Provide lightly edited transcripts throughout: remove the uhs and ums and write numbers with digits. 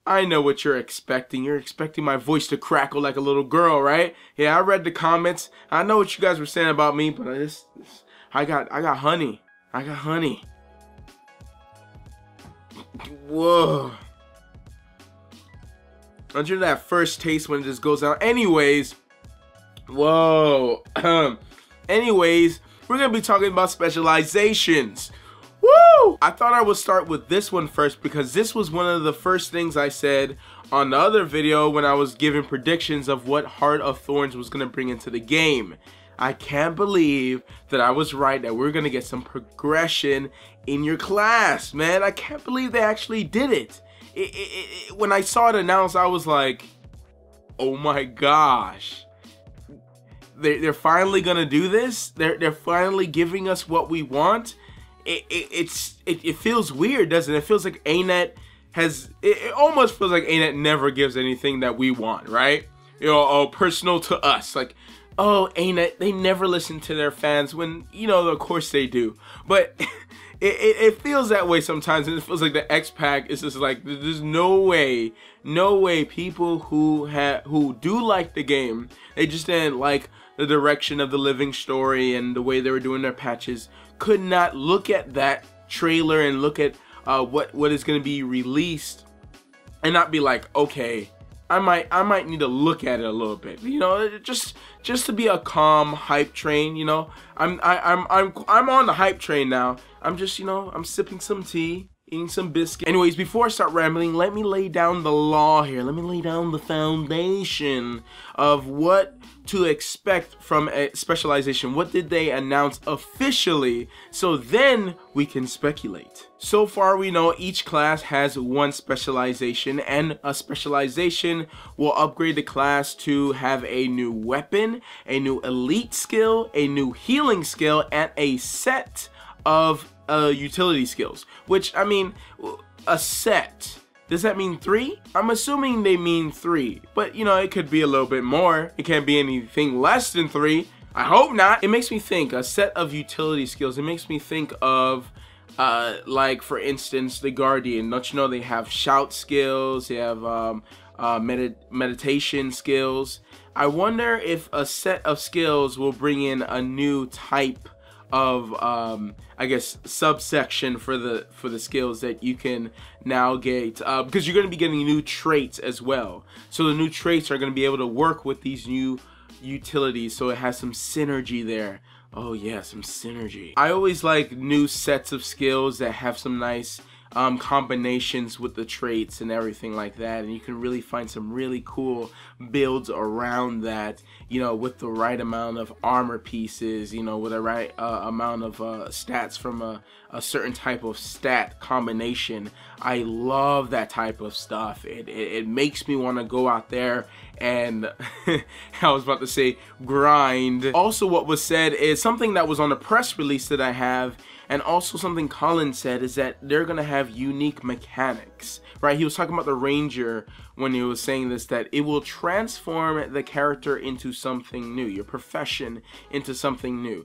I know what you're expecting. You're expecting my voice to crackle like a little girl, right? Yeah, I read the comments. I know what you guys were saying about me, but I got honey. I got honey. Whoa. Under that first taste when it just goes out. Anyways, whoa. Anyways, we're gonna be talking about specializations. Woo! I thought I would start with this one first because this was one of the first things I said on the other video when I was giving predictions of what Heart of Thorns was gonna bring into the game. I can't believe that I was right, that we're gonna get some progression in your class, man. I can't believe they actually did it. When I saw it announced, I was like, oh my gosh. They're finally gonna do this? They're finally giving us what we want? It feels weird, doesn't it? It feels like A-Net has, it almost feels like A-Net never gives anything that we want, right? You know, personal to us. Like, oh, A-Net, they never listen to their fans when, you know, of course they do. But it feels that way sometimes, and it feels like the X-Pack is just like, there's no way people who do like the game, they just didn't like the direction of the living story and the way they were doing their patches, could not look at that trailer and look at what is going to be released and not be like, okay, I might need to look at it a little bit, you know, just to be a calm hype train, you know. I'm on the hype train now. I'm just, you know, I'm sipping some tea, eating some biscuit. Anyways, before I start rambling, let me lay down the law here. Let me lay down the foundation of what to expect from a specialization. What did they announce officially? So then we can speculate. So far we know each class has one specialization, and a specialization will upgrade the class to have a new weapon, a new elite skill, a new healing skill, and a set of utility skills. Which, I mean, a set, does that mean 3? I'm assuming they mean 3, but you know, it could be a little bit more. It can't be anything less than 3. I hope not. It makes me think, a set of utility skills, it makes me think of like, for instance, the Guardian. Don't you know they have shout skills, they have meditation skills. I wonder if a set of skills will bring in a new type of I guess subsection for the skills that you can now get, because you're going to be getting new traits as well. So the new traits are going to be able to work with these new utilities, so it has some synergy there. Oh yeah, some synergy. I always like new sets of skills that have some nice combinations with the traits and everything like that, and you can really find some really cool builds around that, you know, with the right amount of armor pieces, you know, with the right amount of stats from a certain type of stat combination. I love that type of stuff. It makes me want to go out there and I was about to say grind. Also, what was said is something that was on the press release that I have, and also something Colin said, is that they're gonna have unique mechanics, right? He was talking about the Ranger when he was saying this, that it will transform the character into something new, your profession into something new,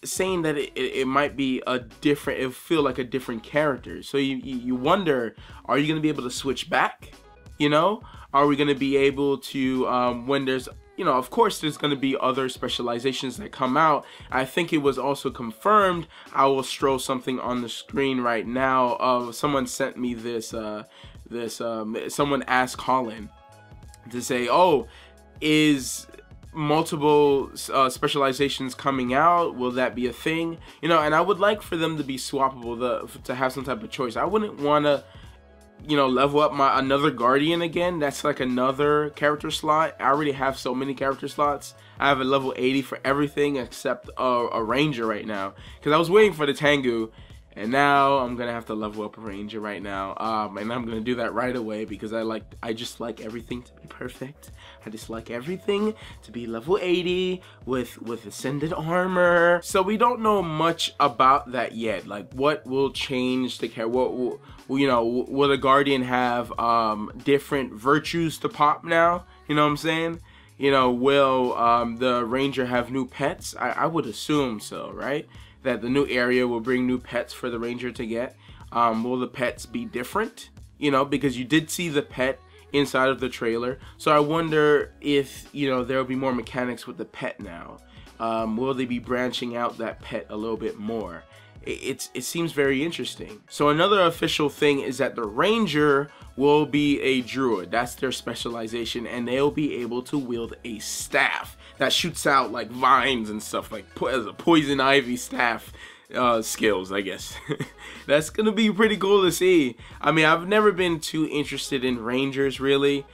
saying that it might be a different, it'll feel like a different character. So you wonder, are you gonna be able to switch back? You know, are we gonna be able to when there's, you know, of course there's going to be other specializations that come out. I think it was also confirmed. I will stroll something on the screen right now. Someone sent me this, someone asked Colin to say, oh, is multiple specializations coming out? Will that be a thing? You know, and I would like for them to be swappable, to have some type of choice. I wouldn't want to, you know, level up my another Guardian again. That's like another character slot. I already have so many character slots. I have a level 80 for everything except a Ranger right now, because I was waiting for the Tengu, and now I'm gonna have to level up a Ranger right now, and I'm gonna do that right away because I just like everything to be perfect. I just like everything to be level 80 with ascended armor. So we don't know much about that yet. Like, what will change the character? What will, you know, will the Guardian have different virtues to pop now? You know what I'm saying? You know, will the Ranger have new pets? I would assume so, right? That the new area will bring new pets for the Ranger to get. Will the pets be different? you know, because you did see the pet inside of the trailer. So I wonder if, you know, there'll be more mechanics with the pet now. Will they be branching out that pet a little bit more? It seems very interesting. So another official thing is that the ranger will be a druid. That's their specialization, and they'll be able to wield a staff that shoots out like vines and stuff, like as a poison ivy staff skills, I guess. That's gonna be pretty cool to see. I mean, I've never been too interested in rangers really.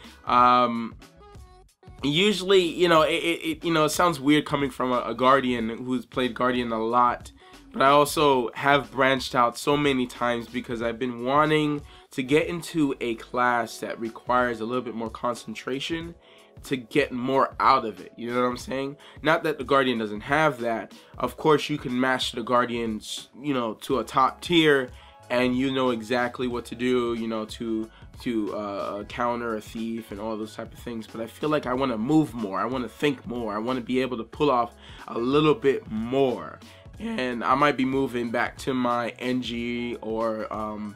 Usually, you know, it sounds weird coming from a guardian who's played guardian a lot, but I also have branched out so many times because I've been wanting to get into a class that requires a little bit more concentration to get more out of it. You know what I'm saying? Not that the guardian doesn't have that. Of course, you can master the guardians, you know, to a top tier, and you know exactly what to do, you know, to counter a thief and all those type of things. But I feel like I want to move more. I want to think more. I want to be able to pull off a little bit more. And I might be moving back to my NG or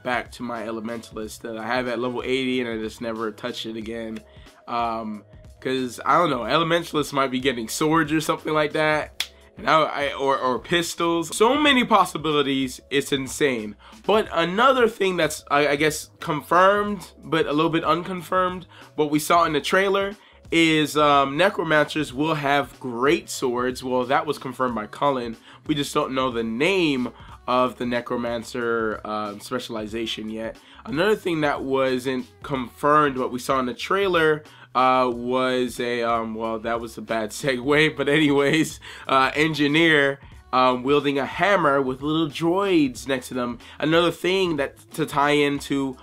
back to my Elementalist that I have at level 80 and I just never touched it again. Because I don't know, Elementalists might be getting swords or something like that, and or pistols. So many possibilities, it's insane. But another thing that's I guess confirmed but a little bit unconfirmed, what we saw in the trailer, is necromancers will have great swords. Well, that was confirmed by Cullen. We just don't know the name of the necromancer specialization yet. Another thing that wasn't confirmed, what we saw in the trailer, was a well, that was a bad segue, but anyways, engineer wielding a hammer with little droids next to them. Another thing that to tie into,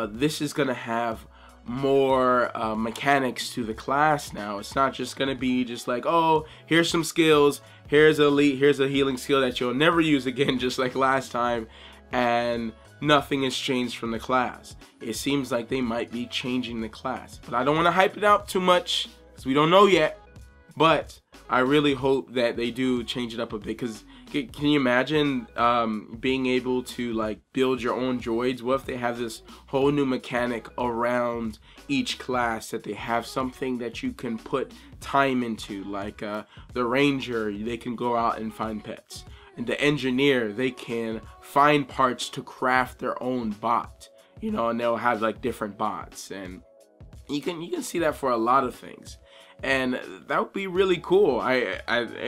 this is gonna have more mechanics to the class now. It's not just gonna be just like, oh, here's some skills, here's a healing skill that you'll never use again, just like last time, and nothing has changed from the class. It seems like they might be changing the class, but I don't want to hype it out too much because we don't know yet. But I really hope that they do change it up a bit, because can you imagine being able to like build your own droids? What if they have this whole new mechanic around each class, that they have something that you can put time into, like the ranger, they can go out and find pets, and the engineer, they can find parts to craft their own bot, you know, and they'll have like different bots, and you can see that for a lot of things. And that would be really cool. I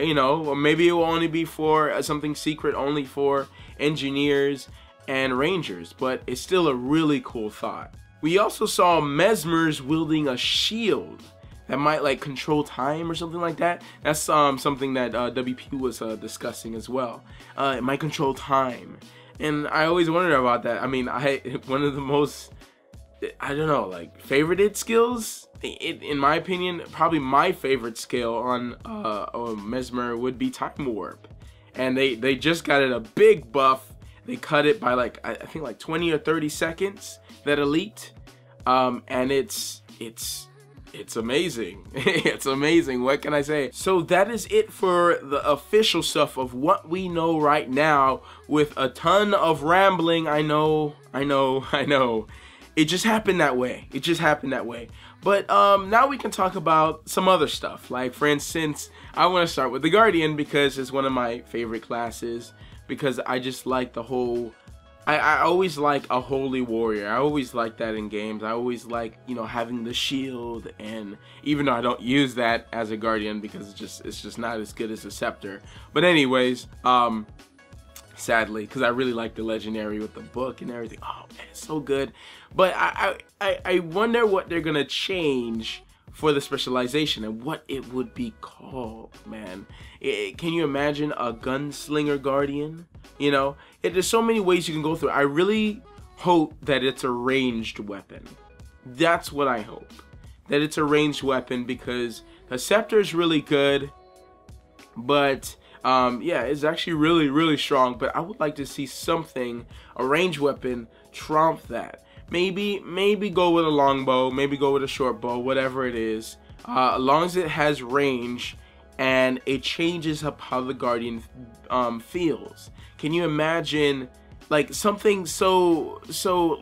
you know, maybe it will only be for something secret only for engineers and rangers, but it's still a really cool thought. We also saw Mesmers wielding a shield that might like control time or something like that. That's something that WP was discussing as well. It might control time, and I always wondered about that. I mean, one of the most, I don't know, like favorited skills, in my opinion, probably my favorite skill on Mesmer would be Time Warp, and they just got it a big buff. They cut it by like I think like 20 or 30 seconds, that elite, and it's amazing. It's amazing. What can I say? So that is it for the official stuff of what we know right now, with a ton of rambling. I know. It just happened that way. It just happened that way. But now we can talk about some other stuff. Like, for instance, I want to start with the Guardian because it's one of my favorite classes, because I just like the whole, I always like a holy warrior. I always like that in games. I always like, you know, having the shield, and even though I don't use that as a Guardian because it's just not as good as a scepter. But anyways, sadly, because I really like the legendary with the book and everything. Oh man, it's so good. But I wonder what they're gonna change for the specialization and what it would be called, man. Can you imagine a gunslinger guardian? You know, there's so many ways you can go through. I really hope that it's a ranged weapon. That's what I hope, that it's a ranged weapon, because the scepter is really good, but yeah, it's actually really strong. But I would like to see something, a ranged weapon, trump that. Maybe go with a longbow, maybe go with a short bow, whatever it is, as long as it has range and it changes up how the Guardian feels. Can you imagine like something so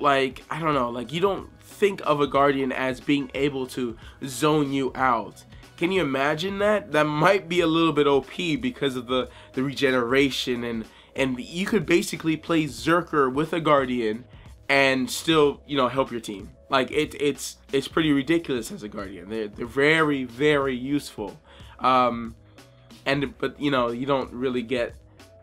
like, I don't know, like you don't think of a Guardian as being able to zone you out. Can you imagine that? That might be a little bit OP because of the regeneration, and you could basically play Zerker with a Guardian and still, you know, help your team. Like it's pretty ridiculous as a Guardian. They're very, very useful. But you know, you don't really get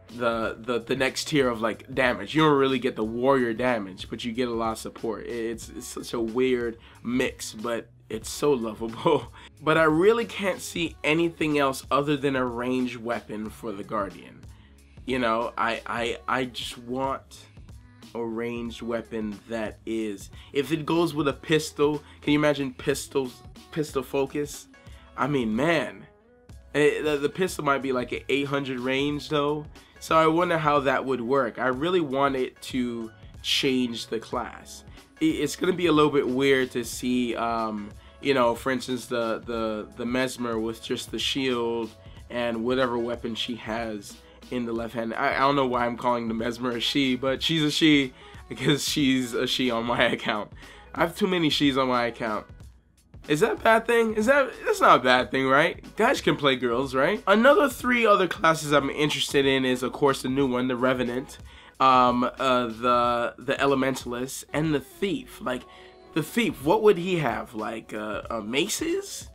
the next tier of like damage. You don't really get the warrior damage, but you get a lot of support. It's such a weird mix, but it's so lovable. But I really can't see anything else other than a ranged weapon for the Guardian. You know, I just want a ranged weapon that is, if it goes with a pistol, can you imagine pistol focus? I mean, man, the pistol might be like an 800 range though, so I wonder how that would work. I really want it to change the class. It's gonna be a little bit weird to see, you know, for instance, the Mesmer with just the shield and whatever weapon she has in the left hand. I don't know why I'm calling the Mesmer a she, but she's a she because she's a she on my account. I have too many she's on my account. Is that a bad thing? That's not a bad thing, right? Guys can play girls, right? Another 3 other classes I'm interested in is, of course, the new one, the Revenant, the Elementalist, and the Thief. Like, the Thief, what would he have? Like, maces?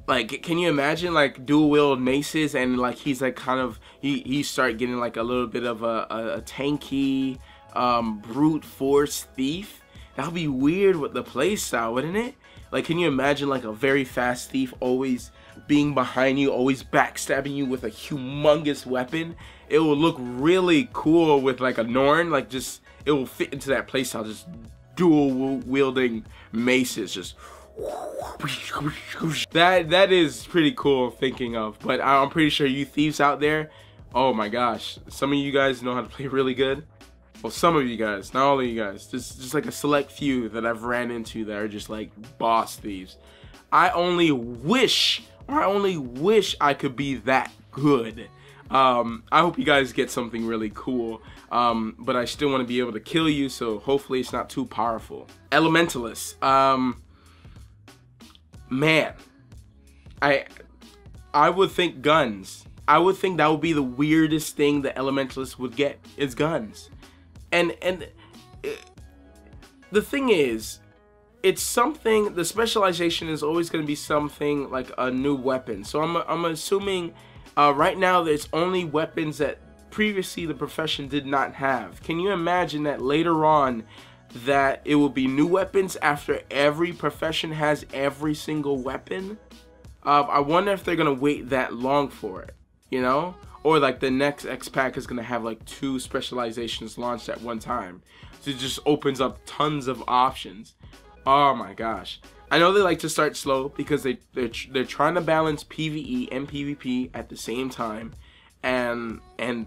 Like, can you imagine like dual wield maces, and like he's like kind of, he start getting like a little bit of a tanky brute force thief? That would be weird with the play style, wouldn't it? Like, can you imagine like a very fast thief always being behind you, always backstabbing you with a humongous weapon? It will look really cool with like a Norn. Like, just, it will fit into that playstyle, just dual wielding maces, just that is pretty cool thinking of. But I'm pretty sure you thieves out there, oh my gosh, some of you guys know how to play really good. Well, some of you guys, not all of you guys, just like a select few that I've ran into that are just like boss thieves. I only wish I could be that good. I hope you guys get something really cool, but I still want to be able to kill you, so hopefully it's not too powerful. Elementalist, man, I would think guns. I would think that would be the weirdest thing the Elementalist would get, is guns. And the thing is, it's something, the specialization is always going to be something like a new weapon. So I'm assuming right now there's only weapons that previously the profession did not have. Can you imagine that later on that it will be new weapons after every profession has every single weapon? I wonder if they're going to wait that long for it, you know? Or like the next X pack is gonna have like 2 specializations launched at one time. So it just opens up tons of options. Oh my gosh. I know they like to start slow because they're trying to balance PvE and PvP at the same time. And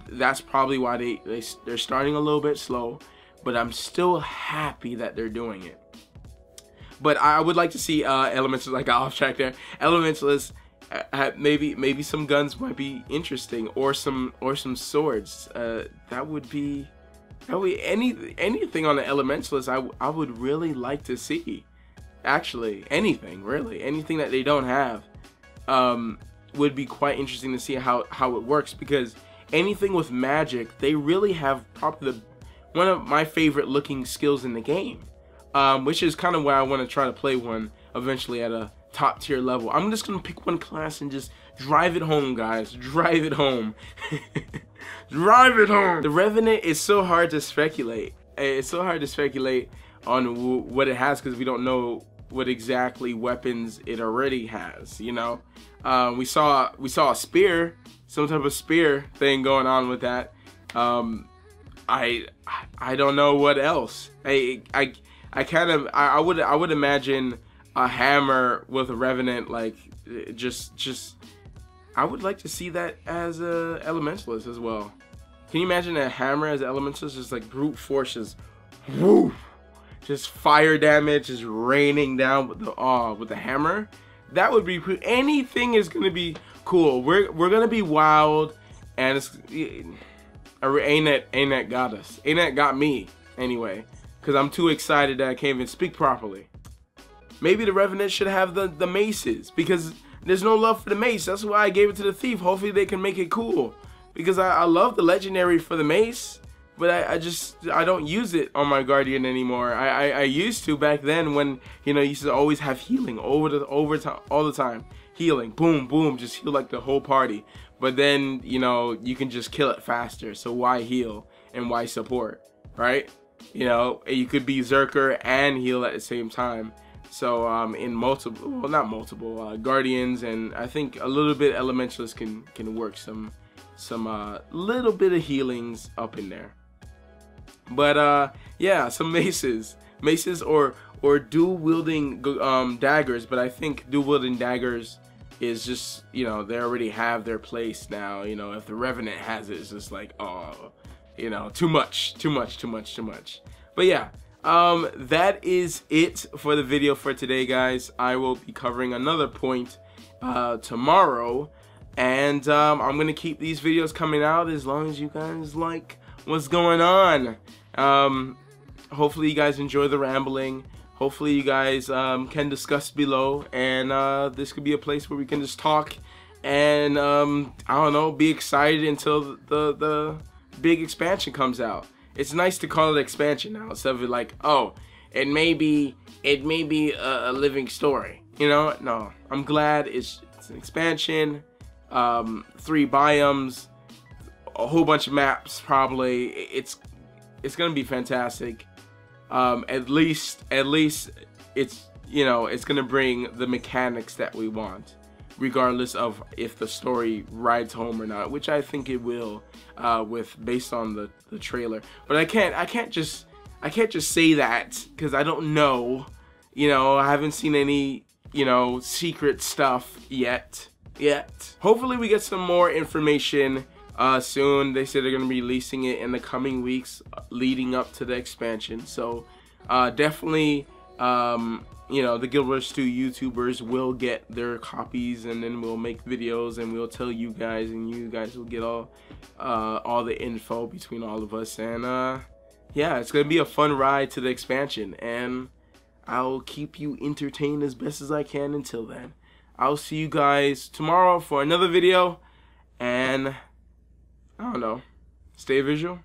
that's probably why they're starting a little bit slow. But I'm still happy that they're doing it. But I would like to see Elementalist, like off track there. Elementalist, maybe some guns might be interesting, or some swords. That would be anything on the Elementalist. I would really like to see. Actually, anything really, anything that they don't have, would be quite interesting to see how it works, because anything with magic, they really have probably one of my favorite looking skills in the game, which is kind of why I want to try to play one eventually at a top tier level. I'm just gonna pick one class and just drive it home, guys. Drive it home. Drive it home. The Revenant is so hard to speculate. It's so hard to speculate on what it has, because we don't know what exactly weapons it already has, you know? We saw a spear, some type of spear thing going on with that. I don't know what else. I would imagine a hammer with a Revenant, like just I would like to see that as a Elementalist as well. Can you imagine a hammer as an Elementalist, just like brute force, just whoo, just fire damage is raining down with the hammer? That would be, anything is gonna be cool. We're gonna be wild, and ANET got us. ANET got me anyway, because I'm too excited that I can't even speak properly. Maybe the Revenant should have the maces, because there's no love for the mace. That's why I gave it to the thief. Hopefully they can make it cool, because I love the legendary for the mace, but I don't use it on my guardian anymore. I used to back then, when, you know, you used to always have healing all the time. Healing, boom, boom, just heal like the whole party. But then, you know, you can just kill it faster. So why heal and why support, right? You know, you could be Zerker and heal at the same time. So in multiple, well, not multiple, guardians, and I think a little bit elementalists can work some little bit of healings up in there. But yeah, some maces or dual wielding daggers. But I think dual wielding daggers is just, you know, they already have their place now. You know, if the Revenant has it, it's just like, oh, you know, too much. But yeah, that is it for the video for today, guys. I will be covering another point tomorrow, and I'm gonna keep these videos coming out as long as you guys like what's going on. Hopefully you guys enjoy the rambling. Hopefully you guys can discuss below, and this could be a place where we can just talk and I don't know, be excited until the big expansion comes out. It's nice to call it expansion now, instead of like, oh, it may be a living story, you know. No, I'm glad it's an expansion, 3 biomes, a whole bunch of maps. Probably it's gonna be fantastic. At least it's, you know, it's gonna bring the mechanics that we want, regardless of if the story rides home or not, which I think it will, based on the trailer. But I can't just say that, because I don't know, you know. I haven't seen any, you know, secret stuff yet. Hopefully we get some more information soon. They said they're gonna be releasing it in the coming weeks leading up to the expansion. So definitely, you know, the Guild Wars 2 YouTubers will get their copies, and then we'll make videos and we'll tell you guys, and you guys will get all the info between all of us. And yeah, it's gonna be a fun ride to the expansion, and I'll keep you entertained as best as I can. Until then, I'll see you guys tomorrow for another video, and I don't know, stay visual.